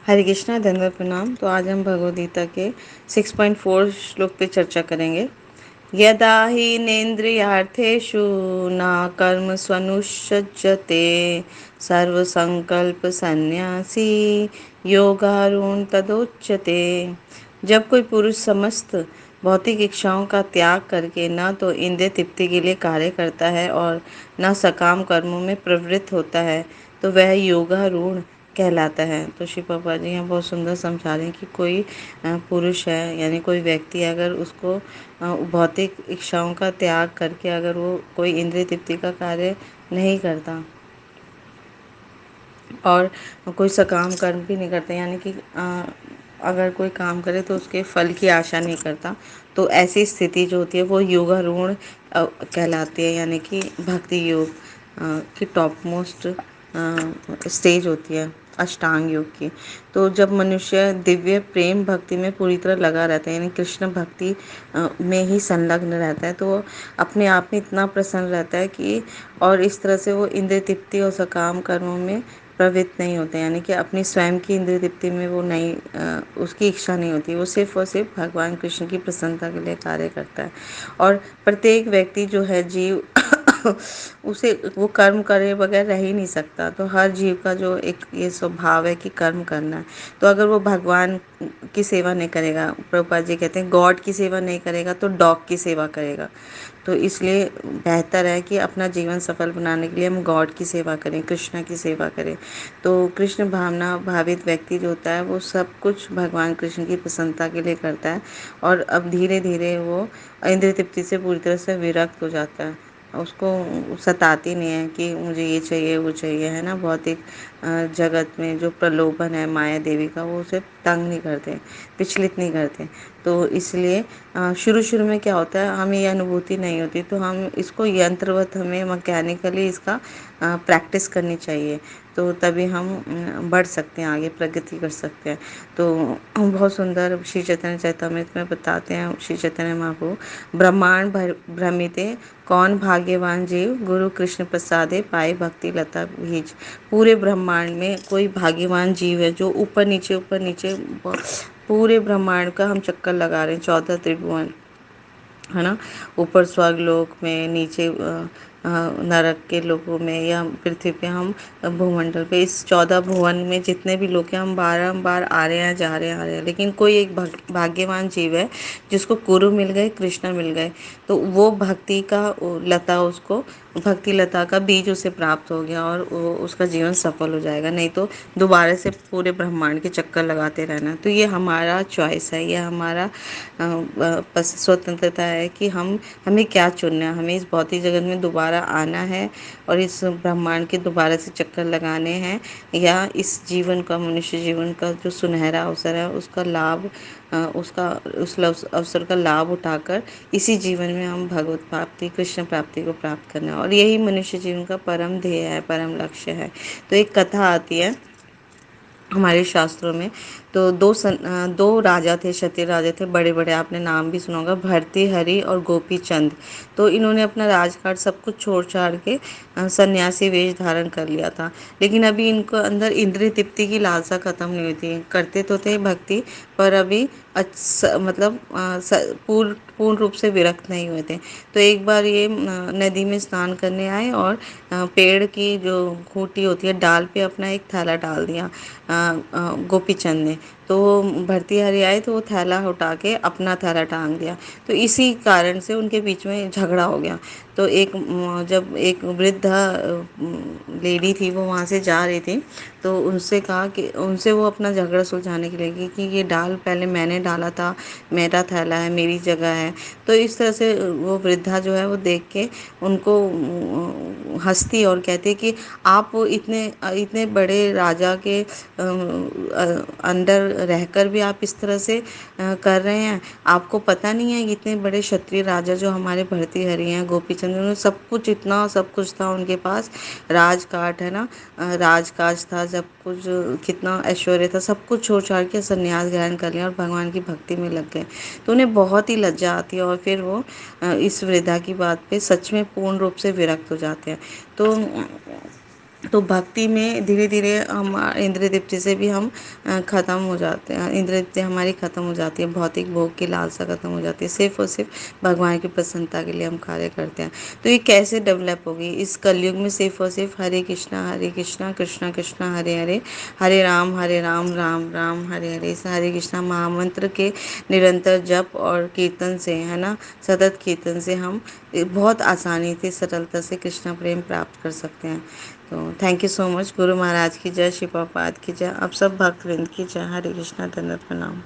हरे कृष्णा, धन्यवाद, प्रणाम। तो आज हम भगवद गीता के 6.4 श्लोक पे चर्चा करेंगे। यदा हि नेन्द्रियार्थेषु न कर्मस्वनुषज्यते सर्वसंकल्प सन्यासी योगारूढ़ तदोच्यते। जब कोई पुरुष समस्त भौतिक इच्छाओं का त्याग करके न तो इंद्रिय तृप्ति के लिए कार्य करता है और न सकाम कर्मों में प्रवृत्त होता है तो वह योगारूढ़ कहलाता है। तो श्री पापा जी यहाँ बहुत सुंदर समझा रहे हैं कि कोई पुरुष है, यानी कोई व्यक्ति, अगर उसको भौतिक इच्छाओं का त्याग करके अगर वो कोई इंद्रिय तृप्ति का कार्य नहीं करता और कोई सकाम कर्म भी नहीं करता, यानी कि अगर कोई काम करे तो उसके फल की आशा नहीं करता, तो ऐसी स्थिति जो होती है वो योगारूढ़ कहलाती है। यानी कि भक्ति योग की टॉप मोस्ट स्टेज होती है अष्टांग योग की। तो जब मनुष्य दिव्य प्रेम भक्ति में पूरी तरह लगा रहता है, यानी कृष्ण भक्ति में ही संलग्न रहता है, तो वो अपने आप में इतना प्रसन्न रहता है कि और इस तरह से वो इंद्रिय तृप्ति और सकाम कर्मों में प्रवृत्त नहीं होते, यानी कि अपनी स्वयं की इंद्रिय तृप्ति में वो नहीं उसकी इच्छा नहीं होती। वो सिर्फ और सिर्फ भगवान कृष्ण की प्रसन्नता के लिए कार्य करता है। और प्रत्येक व्यक्ति जो है जीव उसे वो कर्म करे बगैर रह ही नहीं सकता। तो हर जीव का जो एक ये स्वभाव है कि कर्म करना है। तो अगर वो भगवान की सेवा नहीं करेगा, प्रभुपाद जी कहते हैं गॉड की सेवा नहीं करेगा तो डॉग की सेवा करेगा। तो इसलिए बेहतर है कि अपना जीवन सफल बनाने के लिए हम गॉड की सेवा करें, कृष्ण की सेवा करें। तो कृष्ण भावना भावित व्यक्ति जो होता है वो सब कुछ भगवान कृष्ण की प्रसन्नता के लिए करता है। और अब धीरे धीरे वो इंद्रिय तृप्ति से पूरी तरह से विरक्त हो जाता है। उसको सताती नहीं है कि मुझे ये चाहिए वो चाहिए, है ना। भौतिक जगत में जो प्रलोभन है माया देवी का, वो उसे तंग नहीं करते, विचलित नहीं करते। तो इसलिए शुरू शुरू में क्या होता है, हमें ये अनुभूति नहीं होती, तो हम इसको यंत्रवत, हमें मैकेनिकली इसका प्रैक्टिस करनी चाहिए। तो तभी हम बढ़ सकते हैं, आगे प्रगति कर सकते हैं। तो बहुत सुंदर श्री चैतन्य चैतामृत में बताते हैं श्री चैतन्य महाप्रभु, ब्रह्मांड भ्रमिते कौन भाग्यवान जीव गुरु कृष्ण प्रसादे पाए भक्ति लता भीज। पूरे ब्रह्मांड में कोई भाग्यवान जीव है जो ऊपर नीचे पूरे ब्रह्मांड का हम चक्कर लगा रहे हैं, 14 त्रिभुवन, है ना। ऊपर स्वर्ग लोक में, नीचे नरक के लोगों में, या पृथ्वी पे हम भूमंडल पे, इस 14 भुवन में जितने भी लोग हैं, हम बारंबार आ रहे हैं, जा रहे हैं, आ रहे हैं, लेकिन कोई एक भाग्यवान जीव है जिसको गुरु मिल गए, कृष्ण मिल गए। तो वो भक्ति का लता, उसको भक्ति लता का बीज उसे प्राप्त हो गया और उसका जीवन सफल हो जाएगा। नहीं तो दोबारा से पूरे ब्रह्मांड के चक्कर लगाते रहना। तो ये हमारा चॉइस है, ये हमारा स्वतंत्रता है कि हमें क्या चुनना है। हमें इस भौतिक जगत में दोबारा आना है और इस ब्रह्मांड के दोबारा से चक्कर लगाने हैं, या इस जीवन का, मनुष्य जीवन का जो सुनहरा अवसर है उसका लाभ, उस अवसर का लाभ उठाकर इसी जीवन में हम भगवत प्राप्ति, कृष्ण प्राप्ति को प्राप्त करना है। और यही मनुष्य जीवन का परम ध्येय है, परम लक्ष्य है। तो एक कथा आती है हमारे शास्त्रों में। तो दो राजा थे, क्षत्रिय राजा थे, बड़े बड़े, आपने नाम भी सुना होगा, भर्तृहरि और गोपी चंद। तो इन्होंने अपना राजकाज सब कुछ छोड़ छाड़ के सन्यासी वेश धारण कर लिया था। लेकिन अभी इनको अंदर इंद्रिय तृप्ति की लालसा खत्म नहीं हुई थी। करते तो थे भक्ति, पर अभी मतलब पूर्ण रूप से विरक्त नहीं हुए थे। तो एक बार ये नदी में स्नान करने आए और पेड़ की जो खूंटी होती है, डाल पे अपना एक थैला डाल दिया गोपी चंद ने। तो भर्तृहरि आए तो वो थैला उठा के अपना थैला टांग दिया। तो इसी कारण से उनके बीच में झगड़ा हो गया। तो जब एक वृद्धा लेडी थी, वो वहाँ से जा रही थी, तो उनसे कहा कि उनसे वो अपना झगड़ा सुलझाने के लिए कि ये डाल पहले मैंने डाला था, मेरा थैला है, मेरी जगह है। तो इस तरह से वो वृद्धा जो है वो देख के उनको हंसती और कहती कि आप इतने इतने बड़े राजा के अंडर रहकर भी आप इस तरह से कर रहे हैं। आपको पता नहीं है, इतने बड़े क्षत्रिय राजा जो हमारे भर्तृहरि हैं, गोपीचंद, उन्होंने सब कुछ, इतना सब कुछ था उनके पास, राजकाट, है ना, राजकाज था, सब कुछ, कितना ऐश्वर्य था, सब कुछ छोड़ छाड़ के संन्यास ग्रहण कर लिया और भगवान की भक्ति में लग गए। तो उन्हें बहुत ही लज्जा आती है और फिर वो इस वृद्धा की बात पे सच में पूर्ण रूप से विरक्त हो जाते हैं। तो तो भक्ति में धीरे धीरे हम इंद्रिय तृप्ति से भी हम ख़त्म हो जाते हैं, इंद्रिय तृप्ति हमारी ख़त्म हो जाती है, भौतिक भोग की लालसा ख़त्म हो जाती है, सिर्फ और सिर्फ भगवान की प्रसन्नता के लिए हम कार्य करते हैं। तो ये कैसे डेवलप होगी इस कलयुग में? सिर्फ और सिर्फ हरे कृष्णा कृष्णा कृष्णा हरे हरे, हरे राम राम राम हरे हरे, इस हरे कृष्णा महामंत्र के निरंतर जप और कीर्तन से, है ना, सतत कीर्तन से हम बहुत आसानी से, सरलता से कृष्णा प्रेम प्राप्त कर सकते हैं। तो thank you so much. Guru Maharaj की जय, श्री प्रभुपाद की जय, अब सब भक्तवृंद की जय। हरे कृष्णा, दंडवत प्रणाम।